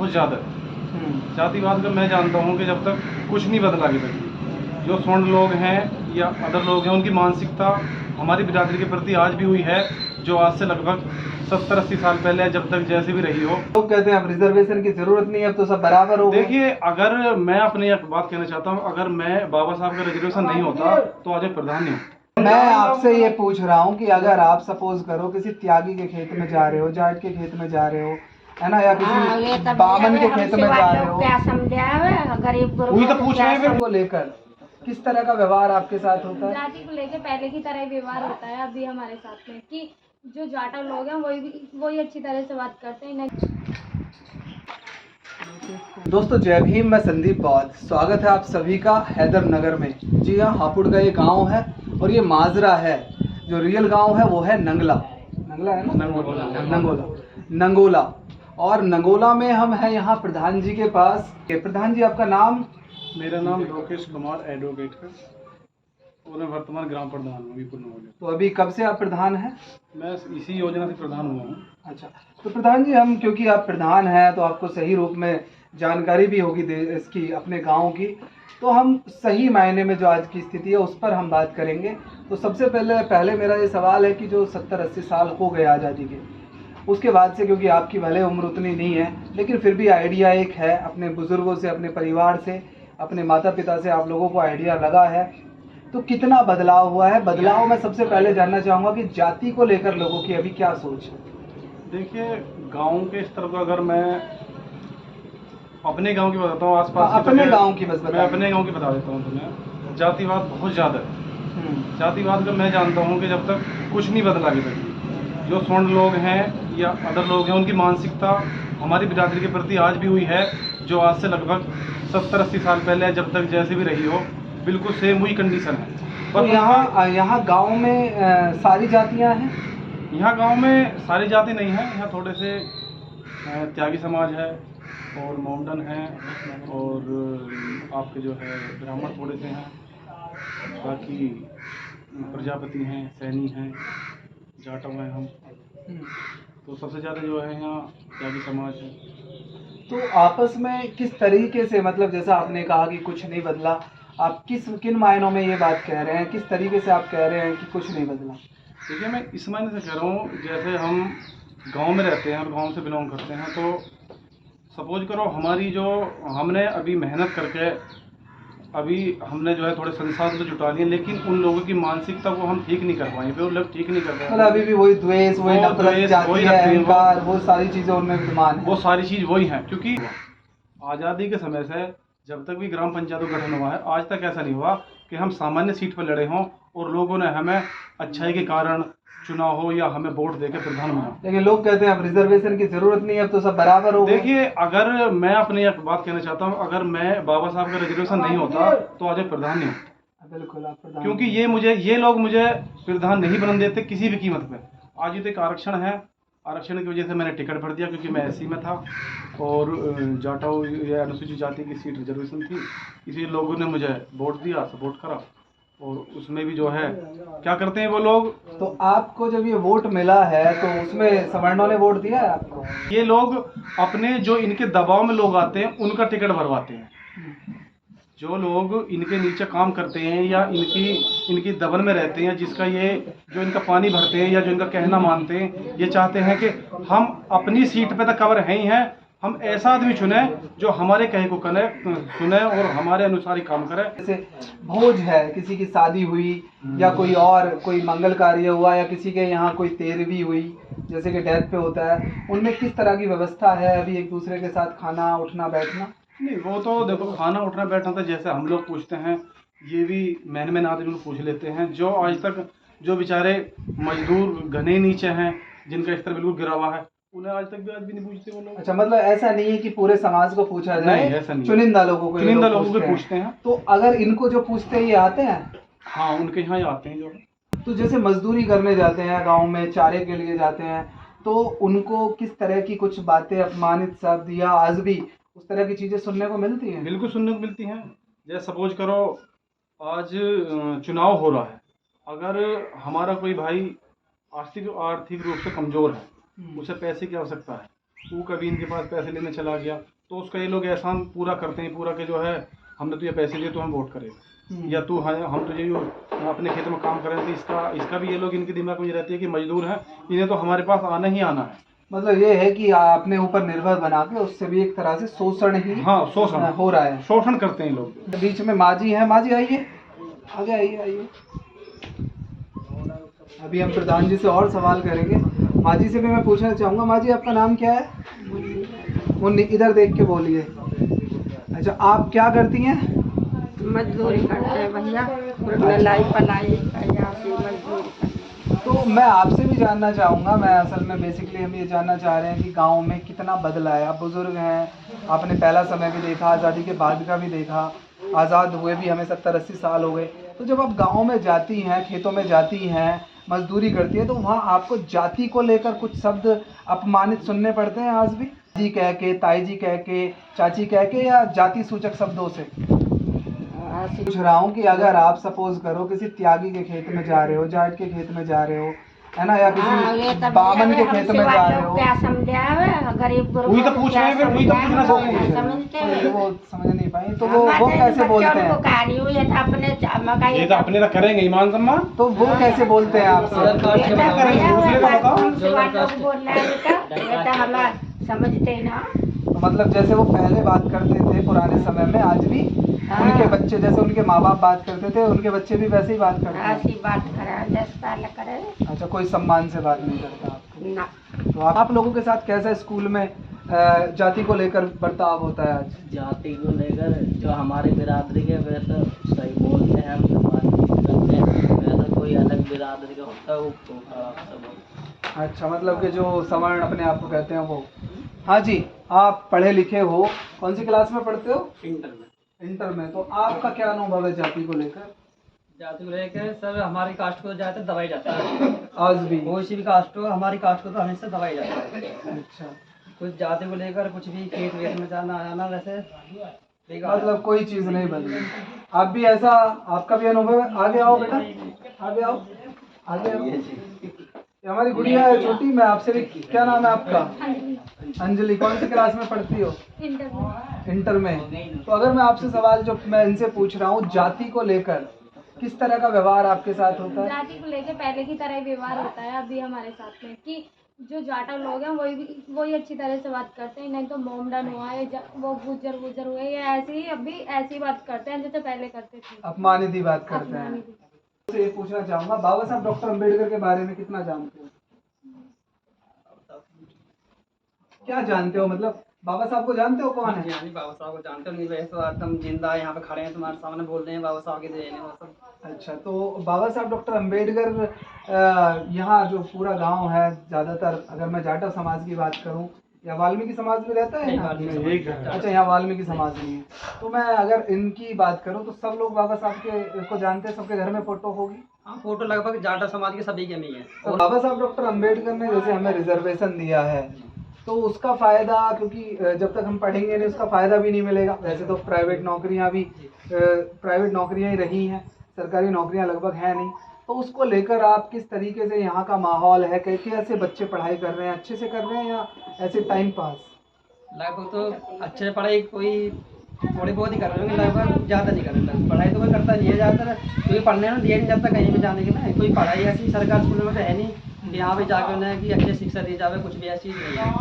बहुत ज़्यादा है। जातिवाद का मैं जानता हूँ कि जब तक कुछ नहीं बदला अभी तक, जो स्वर्ण लोग हैं या अदर लोग हैं, उनकी मानसिकता हमारी बिरादरी के प्रति आज भी हुई है, जो आज से लगभग 70-80 साल पहले जब तक जैसे भी रही हो। लोग कहते हैं अब रिजर्वेशन की जरूरत नहीं है, अब तो सब बराबर हो गए। देखिए, अगर मैं अपनी एक बात कहना चाहता हूँ, अगर मैं बाबा साहब का रिजर्वेशन नहीं होता तो आज एक प्रधान नहीं होता। मैं आपसे ये पूछ रहा हूँ कि अगर आप सपोज करो किसी त्यागी के खेत में जा रहे हो, जाट के खेत में जा रहे हो, है ना, या किसी बामन के खेत में जा रहे हो, क्या समझा गरीब वही तो पूछ रहे हैं को लेकर किस तरह का व्यवहार आपके साथ होता है? जाति को लेके पहले की तरह ही व्यवहार होता है अभी हमारे साथ में, कि जो जाटा लोग हैं वही अच्छी तरह से बात करते हैं। दोस्तों जय भीम, मैं संदीप बौद्ध। स्वागत है आप सभी का हैदर नगर में। जी हाँ, हापुड़ का ये गांव है और ये माजरा है। जो रियल गांव है वो है नंगला है ना, नंगोला। और नंगोला में हम हैं यहाँ प्रधान जी के पास। प्रधान जी, आपका नाम? मेरा नाम लोकेश कुमार एडवोकेट है और मैं वर्तमान ग्राम प्रधान हूँ। तो अभी कब से आप प्रधान हैं? मैं इसी योजना से प्रधान हुआ हूँ। अच्छा, तो प्रधान जी, हम क्योंकि आप प्रधान हैं तो आपको सही रूप में जानकारी भी होगी इसकी अपने गांव की, तो हम सही मायने में जो आज की स्थिति है उस पर हम बात करेंगे। तो सबसे पहले मेरा ये सवाल है कि जो 70-80 साल हो गए आज़ादी के, उसके बाद से, क्योंकि आपकी भले उम्र उतनी नहीं है लेकिन फिर भी आइडिया एक है, अपने बुज़ुर्गों से, अपने परिवार से, अपने माता पिता से आप लोगों को आइडिया लगा है, तो कितना बदलाव हुआ है? बदलाव मैं सबसे पहले जानना चाहूँगा कि जाति को लेकर लोगों की अभी क्या सोच है? देखिए, गांव के स्तर पर अगर मैं अपने गांव की बताता हूँ, आसपास अपने गांव की बस मैं अपने गांव की बता देता हूँ तुम्हें। जातिवाद बहुत ज़्यादा है। जातिवाद का मैं जानता हूँ कि जब तक कुछ नहीं बदला अभी तक, जो स्वर्ण लोग हैं या अदर लोग हैं, उनकी मानसिकता हमारी बिरादरी के प्रति आज भी हुई है, जो आज से लगभग 70-80 साल पहले जब तक जैसे भी रही हो, बिल्कुल सेम वही कंडीशन है। तो यहाँ गांव में सारी जातियाँ हैं? यहाँ गांव में सारी जाति नहीं है। यहाँ थोड़े से त्यागी समाज है और मोमडन हैं और आपके जो है ब्राह्मण थोड़े से हैं, बाकी प्रजापति हैं, सैनी हैं, जाटव हैं हम। तो सबसे ज़्यादा जो है यहाँ त्यागी समाज है। तो आपस में किस तरीके से, मतलब जैसा आपने कहा कि कुछ नहीं बदला, आप किन मायनों में ये बात कह रहे हैं? किस तरीके से आप कह रहे हैं कि कुछ नहीं बदला? देखिए, मैं इस मायने से कह रहा हूँ, जैसे हम गांव में रहते हैं और गांव से बिलोंग करते हैं, तो सपोज करो हमारी जो हमने अभी मेहनत करके अभी हमने जो है थोड़े संसाधन तो जुटा लिए, लेकिन उन लोगों की मानसिकता को हम ठीक नहीं कर पाए, वो लोग ठीक नहीं कर पाए। मतलब अभी भी वही द्वेष, वही नफरत, जाति है, अहंकार, वो सारी चीज़ें उनमें विद्यमान है। वो सारी चीज़ वही हैं, क्योंकि आज़ादी के समय से जब तक भी ग्राम पंचायतों का गठन हुआ है, आज तक ऐसा नहीं हुआ कि हम सामान्य सीट पर लड़े हों और लोगों ने हमें अच्छाई के कारण चुना हो या हमें वोट देकर प्रधान बना। लेकिन लोग कहते हैं अब रिजर्वेशन की जरूरत नहीं है, अब तो सब बराबर हो गए। देखिए, अगर मैं अपनी एक बात कहना चाहता हूँ, अगर मैं बाबा साहब का रिजर्वेशन नहीं होता तो आज प्रधान नहीं होता। बिल्कुल, आप प्रधान। क्योंकि ये लोग मुझे प्रधान नहीं बनने देते किसी भी कीमत पे। आज ये तो एक आरक्षण है, आरक्षण की वजह से मैंने टिकट भर दिया, क्योंकि मैं एससी में था और जाटाऊ या अनुसूचित जाति की सीट रिजर्वेशन थी, इसी लोगों ने मुझे वोट दिया, सपोर्ट करा। और उसमें भी जो है क्या करते हैं वो लोग। तो आपको जब ये वोट मिला है तो उसमें सवर्णों ने वोट दिया है आपको? ये लोग अपने जो इनके दबाव में लोग आते हैं उनका टिकट भरवाते हैं। जो लोग इनके नीचे काम करते हैं या इनकी दबन में रहते हैं, जिसका ये जो इनका पानी भरते हैं या जो इनका कहना मानते हैं, ये चाहते हैं कि हम अपनी सीट पे तो कवर है ही हैं, हम ऐसा आदमी चुने जो हमारे कहे को सुने और हमारे अनुसार ही काम करे। जैसे भोज है, किसी की शादी हुई या कोई मंगल कार्य हुआ या किसी के यहाँ कोई तेरहवीं हुई, जैसे कि डेथ पे होता है, उनमें किस तरह की व्यवस्था है अभी एक दूसरे के साथ खाना उठना बैठना? नहीं, वो तो देखो, खाना उठना बैठना तो जैसे हम लोग पूछते हैं, ये भी मैन आदमी लोग पूछ लेते हैं। जो आज तक जो बेचारे मजदूर घने नीचे हैं, जिनका स्तर बिल्कुल गिरा हुआ है, उन्हें आज भी नहीं पूछते वो लोग। अच्छा, मतलब ऐसा नहीं है कि पूरे समाज को पूछा जाए? नहीं, ऐसा नहीं। चुनिंदा लोगों को पूछते हैं। तो अगर इनको जो पूछते हैं ये आते हैं? हाँ, उनके यहाँ आते हैं जो। तो जैसे मजदूरी करने जाते हैं गांव में, चारे के लिए जाते हैं, तो उनको किस तरह की कुछ बातें, अपमानित शब्द या आज भी उस तरह की चीजें सुनने को मिलती हैं? बिल्कुल सुनने को मिलती हैं। जैसे सपोज करो आज चुनाव हो रहा है, अगर हमारा कोई भाई आर्थिक रूप से कमजोर है, उसे पैसे की आवश्यकता है, वो कभी इनके पास पैसे लेने चला गया, तो उसका ये लोग एहसान पूरा करते हैं, पूरा के जो है हमने तुझे पैसे दिए तो हम वोट करेंगे, या तू हम तुझे जो अपने खेत में काम करें, तो इसका भी ये लोग इनके दिमाग में ये रहती है कि मजदूर हैं, इन्हें तो हमारे पास आना ही आना है। मतलब ये है कि अपने ऊपर निर्भर बना के उससे भी एक तरह से शोषण ही हाँ, शोषण हो रहा है। शोषण करते हैं लोग। बीच में माजी है, माजी आइए, आगे आइए आइए। अभी हम प्रधान जी से और सवाल करेंगे। माजी से भी मैं पूछना चाहूँगा, माजी आपका नाम क्या है? मुन्नी, इधर देख के बोलिए। अच्छा, आप क्या करती हैं? मजदूरी करते हैं भैया, लाई पलाई मजदूरी। तो मैं आपसे भी जानना चाहूँगा, मैं असल में बेसिकली हम ये जानना चाह रहे हैं कि गांव में कितना बदला है। आप बुज़ुर्ग हैं, आपने पहला समय भी देखा, आज़ादी के बाद का भी देखा, आज़ाद हुए भी हमें 70-80 साल हो गए। तो जब आप गांव में जाती हैं, खेतों में जाती हैं, मजदूरी करती हैं, तो वहाँ आपको जाति को लेकर कुछ शब्द अपमानित सुनने पड़ते हैं आज भी? जी कह के, ताई जी कह के, चाची कह के, या जाति सूचक शब्दों से? पूछ रहा हूँ कि अगर आप सपोज करो किसी त्यागी के खेत में जा रहे हो, जाट के खेत में जा रहे हो, है ना, या किसी बामन के खेत में जा रहे हो, क्या समझावे गरीब वही तो पूछ रहे हैं, वही तो पूछना समझते हैं। तो वो समझ नहीं पाई, तो वो कैसे बोलते हैं? ये तो अपने तो करेंगे ईमान सम्मान, तो वो कैसे बोलते हैं आपसे? समझते ना। तो मतलब जैसे वो पहले बात करते थे पुराने समय में, आज भी उनके बच्चे जैसे उनके माँ बाप बात करते थे, उनके बच्चे भी वैसे ही बात करते हैं? ऐसी बात करें जैसे पहले करें। अच्छा, कोई सम्मान से बात नहीं करता आपको? ना। तो आप लोगों के साथ कैसा स्कूल में जाति को लेकर बर्ताव होता है आज? जाति को लेकर जो हमारी बिरादरी के वे तो सही बोलते हैं, हम बातचीत करते हैं, वैसा कोई अलग बिरादरी का होता है वो खराब से बोलते हैं। अच्छा, मतलब कि जो सवर्ण अपने आप को कहते हैं वो। हाँ जी, आप पढ़े लिखे हो, कौन सी क्लास में पढ़ते हो? इंटर में। इंटर में। तो आपका क्या अनुभव है जाति को लेकर? जाति को लेकर सर हमारी कास्ट को जाता है दबाई जाता है, आज भी? कोई सी भी कास्ट हो, हमारी कास्ट को तो हमेशा दबाई जाता है। अच्छा, कुछ जाति को लेकर कुछ भी खेत वेत में जाना आना वैसे बेकार। मतलब कोई चीज़ नहीं बदली। आप भी ऐसा, आपका भी अनुभव है? आगे आओ बेटा, आगे आओ, आगे आओ। ये हमारी गुड़िया है छोटी, मैं आपसे भी, क्या नाम है आपका? अंजलि। कौन सी क्लास में पढ़ती हो? इंटर में। इंटर में। तो अगर मैं आपसे सवाल जो मैं इनसे पूछ रहा हूँ, जाति को लेकर किस तरह का व्यवहार आपके साथ होता है? जाति को लेके पहले की तरह ही व्यवहार होता है अभी हमारे साथ में, कि जो जाटा लोग हैं वही अच्छी तरह से बात करते हैं, नहीं तो मोमडन हुआ है, वो गुजर हुए, या ऐसे ही अभी ऐसी बात करते हैं जैसे पहले करते थे। अपमानित ही बात करते हैं। अपमानित। से ये पूछना चाहूंगा, बाबा साहब डॉक्टर अंबेडकर के बारे में कितना जानते हो? क्या जानते हो, मतलब बाबा साहब को जानते हो कौन है? हाँ जी, बाबा साहब को जानते हो नहीं, वैसे तो एकदम जिंदा यहाँ पे खड़े हैं तुम्हारे सामने बोल रहे हैं बाबा साहब के देने वो सब। अच्छा, तो बाबा साहब डॉक्टर अंबेडकर यहाँ जो पूरा गांव है, ज़्यादातर अगर मैं जाटव समाज की बात करूँ, या वाल्मीकि समाज में रहता है ना? अच्छा, यहाँ वाल्मीकि समाज नहीं है। तो मैं अगर इनकी बात करूँ तो सब लोग बाबा साहब के को जानते हैं, सबके घर में फोटो होगी। हाँ, फोटो लगभग जाटा समाज के सभी के में ही है। तो बाबा साहब डॉक्टर अंबेडकर ने जैसे हमें रिजर्वेशन दिया है, तो उसका फ़ायदा, क्योंकि जब तक हम पढ़ेंगे नहीं उसका फ़ायदा भी नहीं मिलेगा। वैसे तो प्राइवेट नौकरियां भी प्राइवेट नौकरियां ही रही हैं, सरकारी नौकरियां लगभग है नहीं। तो उसको लेकर आप किस तरीके से, यहाँ का माहौल है, कैसे बच्चे पढ़ाई कर रहे हैं, अच्छे से कर रहे हैं या ऐसे टाइम पास? लगभग तो अच्छे पढ़ाई कोई थोड़ी बहुत ही कर रहे हैं, लगभग ज़्यादा नहीं कर रहे। पढ़ाई तो कोई करता नहीं है ज़्यादातर, क्योंकि पढ़ने में दिया नहीं जाता कहीं भी जाने के में। कोई पढ़ाई ऐसी सरकार स्कूल में तो है नहीं कि यहाँ पे जाकर उन्हें कि अच्छी शिक्षा दी जाए, कुछ भी ऐसी नहीं है।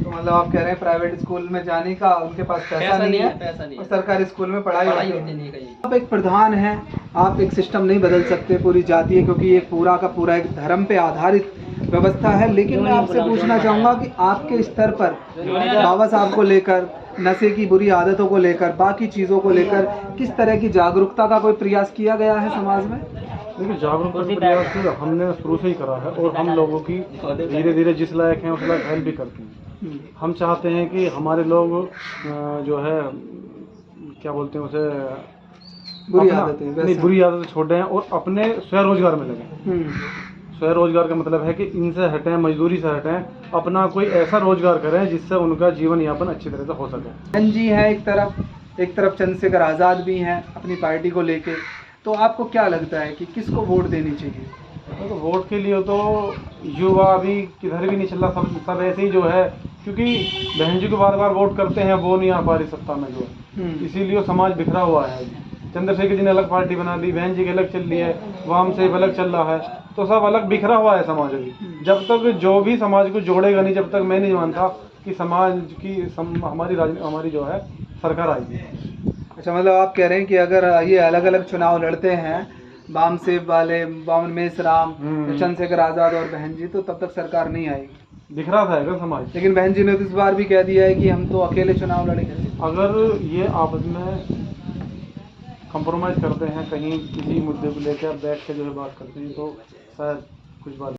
तो मतलब आप कह रहे हैं प्राइवेट स्कूल में जाने का उनके पास पैसा नहीं है, पैसा नहीं और है, सरकारी स्कूल में पढ़ाई होती नहीं कहीं। आप एक प्रधान हैं, आप एक सिस्टम नहीं बदल सकते पूरी जाति है, क्योंकि ये पूरा का पूरा एक धर्म पे आधारित व्यवस्था है। लेकिन मैं आपसे पूछना चाहूँगा कि आपके स्तर पर बाबा साहब को लेकर, नशे की बुरी आदतों को लेकर, बाकी चीज़ों को लेकर किस तरह की जागरूकता का कोई प्रयास किया गया है समाज में? देखिए, जागरूकता का प्रयास हमने शुरू से ही करा है, और हम लोगों की धीरे धीरे जिस लायक हैं उस लायक हेल्प भी करते हैं। हम चाहते हैं कि हमारे लोग जो है क्या बोलते हैं उसे, बुरी आदतें, नहीं, बुरी आदतें छोड़ दें और अपने स्वरोजगार में लगें। स्वरोजगार का मतलब है कि इनसे हटें, मजदूरी से हटें, अपना कोई ऐसा रोजगार करें जिससे उनका जीवन यापन अच्छी तरह से हो सके। जी है एक तरफ चंद्रशेखर आज़ाद भी हैं अपनी पार्टी को लेके। तो आपको क्या लगता है कि किसको वोट देनी चाहिए? तो वोट के लिए तो युवा अभी किधर भी नहीं चल रहा, सब ऐसे ही जो है क्योंकि बहन जी को बार बार वोट करते हैं, वो नहीं आ पा रही सत्ता में जो है, इसीलिए वो समाज बिखरा हुआ है। चंद्रशेखर जी ने अलग पार्टी बना दी, बहन जी की अलग चल रही है, वाम से अलग चल रहा है, तो सब अलग बिखरा हुआ है समाज अभी। जब तक जो भी समाज को जोड़ेगा नहीं, जब तक मैं नहीं मानता कि समाज की हमारी जो है सरकार आएगी। अच्छा, मतलब आप कह रहे हैं कि अगर ये अलग अलग चुनाव लड़ते हैं वाम से वाले, बावन मेश्राम, चंद्रशेखर आज़ाद और बहन जी, तो तब तक सरकार नहीं आएगी, बिखरा था समाज। लेकिन बहन जी ने तो इस बार भी कह दिया है कि हम तो अकेले चुनाव लड़ेंगे। अगर ये आपस में कंप्रोमाइज़ करते हैं, कहीं किसी मुद्दे को लेकर बैठ के जो है बात करते हैं, तो शायद कुछ बात